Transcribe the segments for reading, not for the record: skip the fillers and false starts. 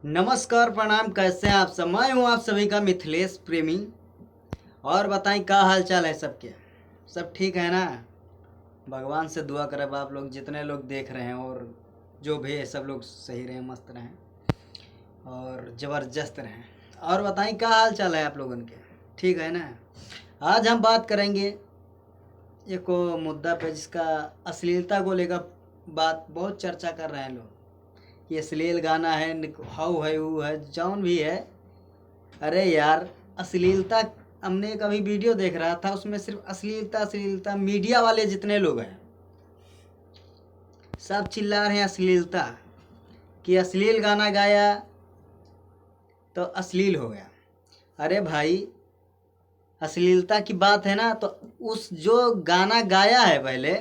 नमस्कार प्रणाम, कैसे हैं आप सब। मैं हूं आप सभी का मिथिलेश प्रेमी। और बताएं क्या हाल चाल है सबके। सब ठीक है ना। भगवान से दुआ करें आप लोग जितने लोग देख रहे हैं और जो भी है सब लोग सही रहें, मस्त रहें और ज़बरदस्त रहें। और बताएं क्या हाल चाल है आप लोगों के, ठीक है ना। आज हम बात करेंगे एक मुद्दा पे जिसका अश्लीलता को लेकर बात बहुत चर्चा कर रहे हैं लोग। ये अश्लील गाना है, हाउ है, वो है, जौन भी है। अरे यार, अश्लीलता, हमने कभी वीडियो देख रहा था उसमें सिर्फ अश्लीलता अश्लीलता। मीडिया वाले जितने लोग हैं सब चिल्ला रहे हैं अश्लीलता, कि अश्लील गाना गाया तो अश्लील हो गया। अरे भाई, अश्लीलता की बात है ना, तो उस जो गाना गाया है पहले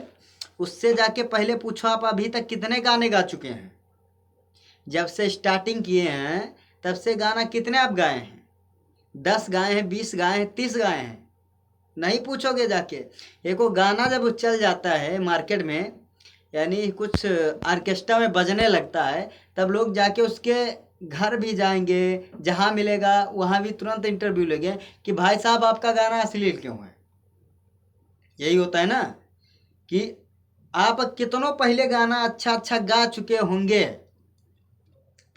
उससे जाके पहले पूछो आप अभी तक कितने गाने गा चुके हैं। जब से स्टार्टिंग किए हैं तब से गाना कितने आप गाए हैं। 10 गाए हैं, 20 गाए हैं, 30 गाए हैं। नहीं पूछोगे जाके। एक वो गाना जब चल जाता है मार्केट में, यानी कुछ ऑर्केस्ट्रा में बजने लगता है, तब लोग जाके उसके घर भी जाएंगे, जहाँ मिलेगा वहाँ भी तुरंत इंटरव्यू लेंगे कि भाई साहब आपका गाना अश्लील क्यों है। यही होता है ना, कि आप कितनों पहले गाना अच्छा अच्छा गा चुके होंगे,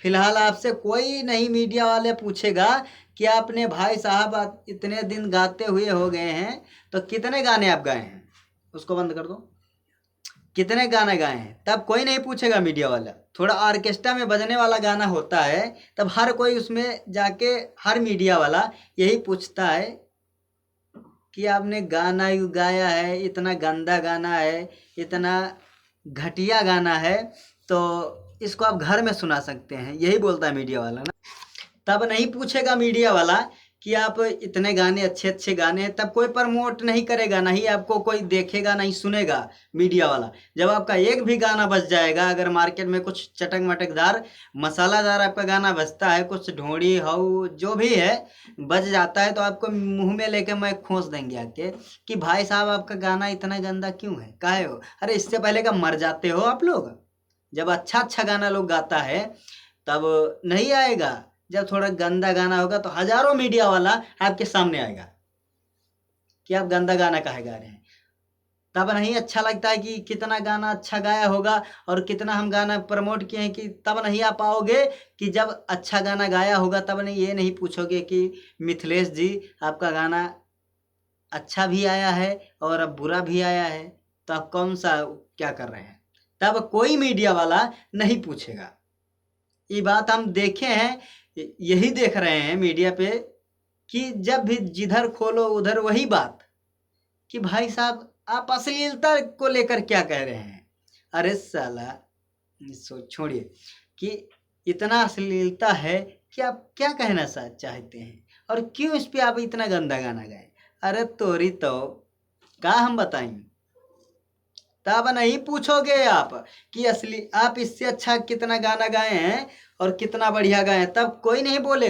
फिलहाल आपसे कोई नहीं मीडिया वाले पूछेगा कि आपने भाई साहब आप इतने दिन गाते हुए हो गए हैं तो कितने गाने आप गाए हैं। उसको बंद कर दो। कितने गाने गाए हैं तब कोई नहीं पूछेगा मीडिया वाला। थोड़ा ऑर्केस्ट्रा में बजने वाला गाना होता है तब हर कोई उसमें जाके, हर मीडिया वाला यही पूछता है कि आपने गाना गाया है, इतना गंदा गाना है, इतना घटिया गाना है, तो इसको आप घर में सुना सकते हैं, यही बोलता है मीडिया वाला ना। तब नहीं पूछेगा मीडिया वाला कि आप इतने गाने, अच्छे अच्छे गाने हैं, तब कोई प्रमोट नहीं करेगा, नहीं आपको कोई देखेगा, नहीं सुनेगा मीडिया वाला। जब आपका एक भी गाना बज जाएगा, अगर मार्केट में कुछ चटक मटकदार मसालादार आपका गाना बजता है, कुछ ढोड़ी हाउ जो भी है बज जाता है, तो आपको मुंह में लेके मैं खोस देंगे आके कि भाई साहब आपका गाना इतना गंदा क्यों है, काहे हो। अरे इससे पहले का मर जाते हो आप लोग। जब अच्छा अच्छा गाना लोग गाता है तब नहीं आएगा, जब थोड़ा गंदा गाना होगा तो हजारों मीडिया वाला आपके सामने आएगा कि आप गंदा गाना काहे गा रहे हैं। तब नहीं अच्छा लगता है कि कितना गाना अच्छा गाया होगा और कितना हम गाना प्रमोट किए हैं, कि तब नहीं आ पाओगे कि जब अच्छा गाना गाया होगा तब नहीं, ये नहीं पूछोगे कि मिथिलेश जी आपका गाना अच्छा भी आया है और अब बुरा भी आया है, तो आप कौन सा क्या कर रहे हैं। तब कोई मीडिया वाला नहीं पूछेगा। ये बात हम देखे हैं, यही देख रहे हैं मीडिया पे, कि जब भी जिधर खोलो उधर वही बात, कि भाई साहब आप अश्लीलता को लेकर क्या कह रहे हैं। अरे साला, छोड़िए कि इतना अश्लीलता है कि आप क्या कहना चाहते हैं और क्यों इस पे आप इतना गंदा गाना गाए। अरे तोरी तो क्या हम बताएंगे। तब नहीं पूछोगे आप कि असली आप इससे अच्छा कितना गाना गाए हैं और कितना बढ़िया गाए हैं, तब कोई नहीं बोलेगा।